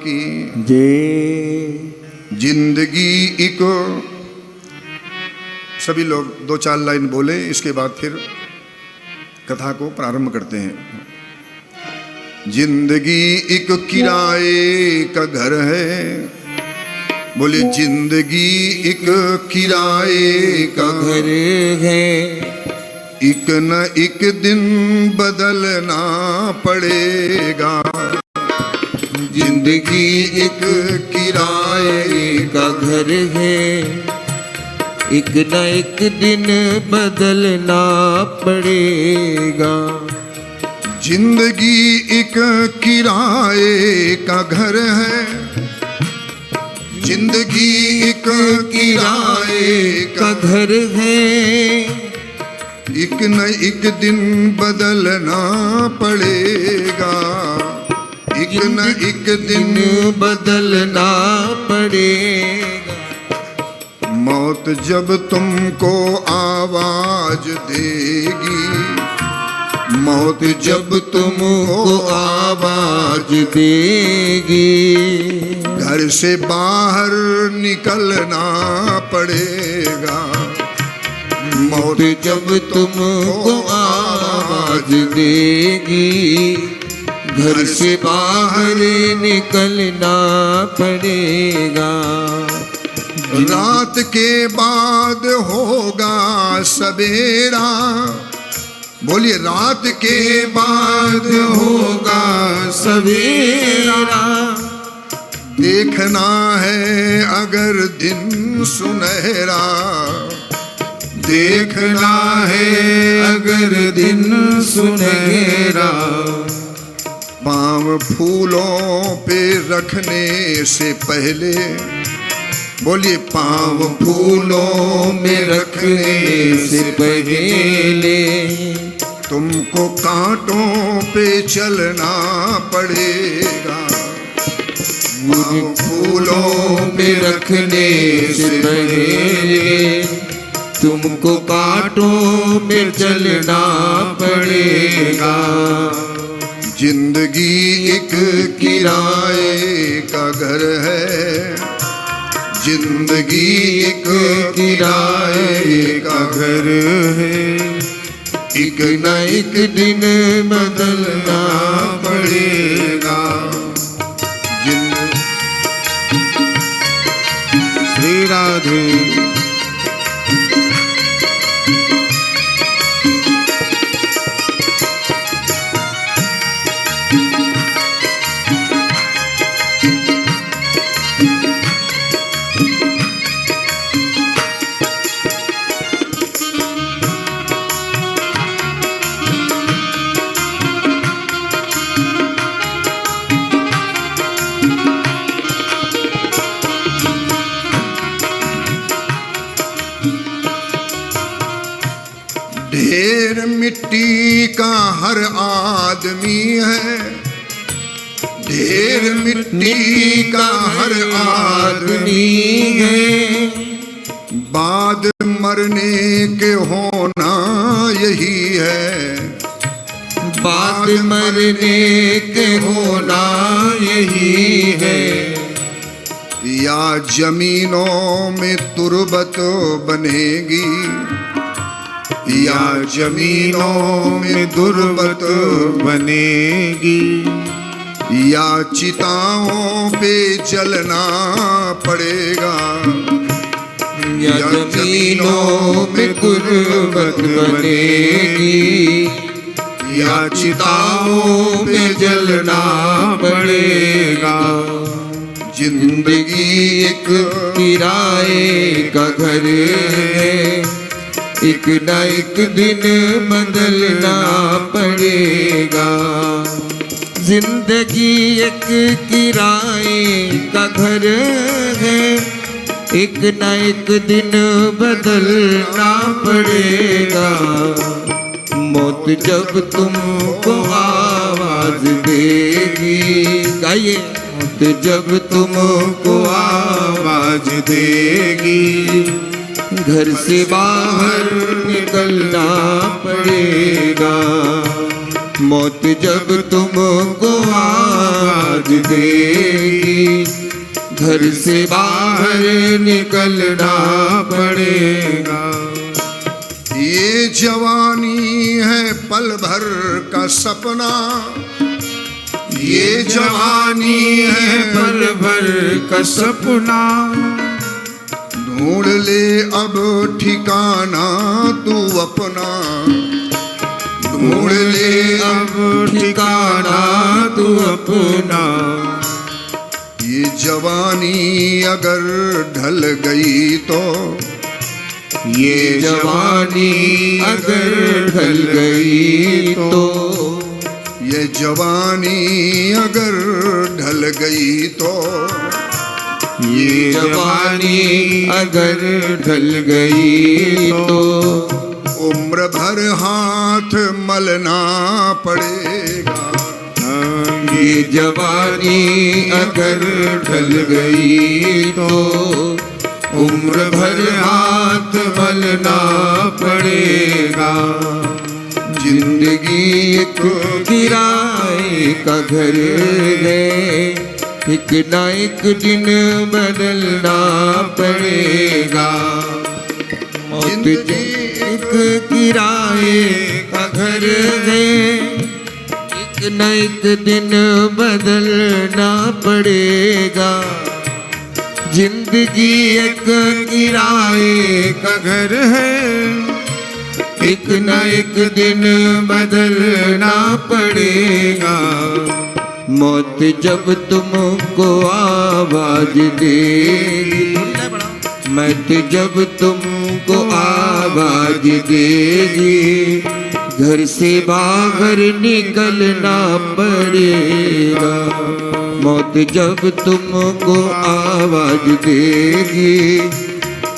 की जय। जिंदगी एक, सभी लोग 2-4 लाइन बोले, इसके बाद फिर कथा को प्रारंभ करते हैं। जिंदगी एक किराए का घर है, बोले जिंदगी एक किराए का घर है, एक न एक दिन बदलना पड़ेगा। जिंदगी एक किराए का घर है, एक न एक दिन बदलना पड़ेगा। जिंदगी एक किराए का घर है, जिंदगी एक किराए का घर है, एक न एक दिन बदलना पड़ेगा। एक न एक दिन बदलना पड़ेगा। मौत जब तुमको आवाज देगी, मौत जब तुमको आवाज देगी, घर से बाहर निकलना पड़ेगा। मौत जब तुमको आवाज देगी, घर से बाहर निकलना पड़ेगा। रात के बाद होगा सवेरा, बोलिए रात के बाद होगा सवेरा। देखना है अगर दिन सुनहरा, देखना है अगर दिन सुनहरा। पाँव फूलों पे रखने से पहले, बोलिए पाँव फूलों में रखने से पहले तुमको कांटों पे चलना पड़ेगा। पाँव फूलों पे रखने से पहले तुमको कांटों में चलना पड़ेगा। जिंदगी एक किराए का घर है, जिंदगी एक किराए का घर है, एक न एक दिन बदलना पड़ेगा। श्री राधे। ढेर मिट्टी का हर आदमी है, ढेर मिट्टी का हर आदमी है। बाद मरने के होना यही है, बाद मरने के होना यही है। या जमीनों में तुरबत बनेगी, या जमीनों में तुरबत बनेगी, या चिताओं पे जलना पड़ेगा। या जमीनों में तुरबत बनेगी, या चिताओं पे जलना पड़ेगा। जिंदगी एक किराए का घर है, एक न एक दिन बदलना पड़ेगा। जिंदगी एक किराए का घर है, एक न एक दिन बदलना पड़ेगा। मौत जब तुमको आवाज देगी, गाइए। मौत जब तुमको आवाज देगी, घर से बाहर निकलना पड़ेगा। मौत जब तुमको आवाज देगी, घर से बाहर निकलना पड़ेगा। ये जवानी है पल भर का सपना, ये जवानी है पल भर का सपना। ढूंढ ले अब ठिकाना तू अपना, ढूंढ ले अब ठिकाना तू अपना। ये जवानी अगर ढल गई तो, ये जवानी अगर ढल गई तो, ये जवानी अगर ढल गई तो, ये जवानी अगर ढल गई तो, उम्र भर हाथ मलना पड़ेगा। ये जवानी अगर ढल गई तो, उम्र भर हाथ मलना पड़ेगा। जिंदगी एक किराए का घर है, एक ना एक दिन बदलना पड़ेगा। मौत एक किराए का घर है, एक न एक दिन बदलना पड़ेगा। जिंदगी एक किराए का घर है, एक न एक दिन बदलना पड़ेगा। मौत जब तुमको आवाज देगी, मौत जब तुमको आवाज देगी, घर से बाहर निकलना पड़ेगा। मौत जब तुमको आवाज देगी,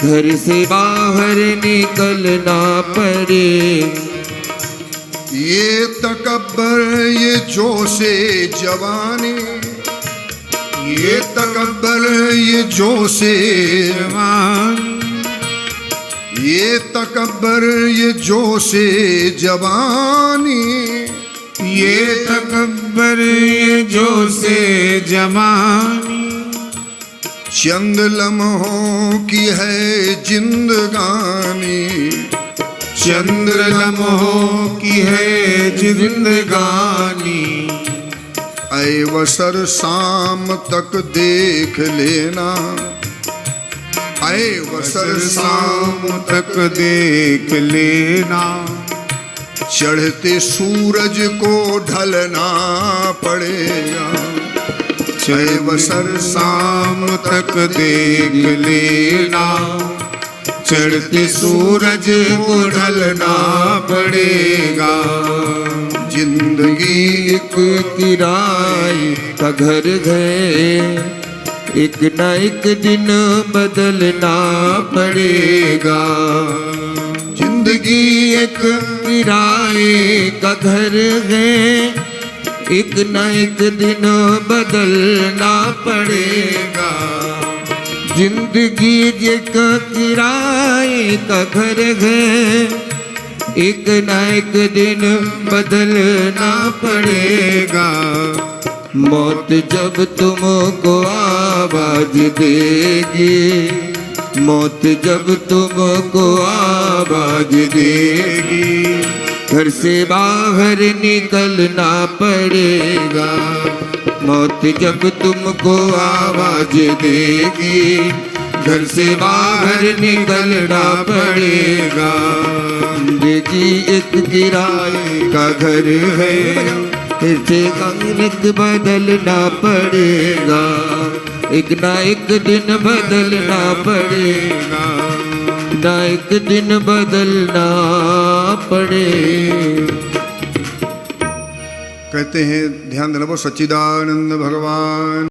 घर से बाहर निकलना पड़ेगा। ये तकब्बर ये जोशे जवानी, ये तकब्बर ये जोशे जवानी, ये तकब्बर ये जोशे जवानी, ये तकब्बर ये जोशे जवानी। चंद लम्हों की है जिंदगानी, चंद्र लम्हों की है जिंदगानी। ऐ वसर शाम तक देख लेना, ऐ वसर शाम तक देख लेना। चढ़ते सूरज को ढलना पड़ेगा। ऐ वसर शाम तक देख लेना। चढ़ते सूरज को ढलना पड़ेगा। जिंदगी एक किराए का घर है, एक न एक दिन बदलना पड़ेगा। जिंदगी एक किराए का घर है, एक न एक दिन बदलना पड़ेगा। जिंदगी एक किराए का घर है, एक न एक दिन बदलना पड़ेगा। मौत जब तुमको आवाज देगी, मौत जब तुमको आवाज देगी, घर से बाहर निकलना पड़ेगा। मौत जब तुमको आवाज देगी, घर से बाहर निकलना पड़ेगा। जिंदगी एक किराए का घर है, इसे एक बदलना पड़ेगा। एक ना एक दिन बदलना पड़ेगा, ना एक दिन बदलना पड़ेगा। कहते हैं ध्यान देना, वो सच्चिदानंद भगवान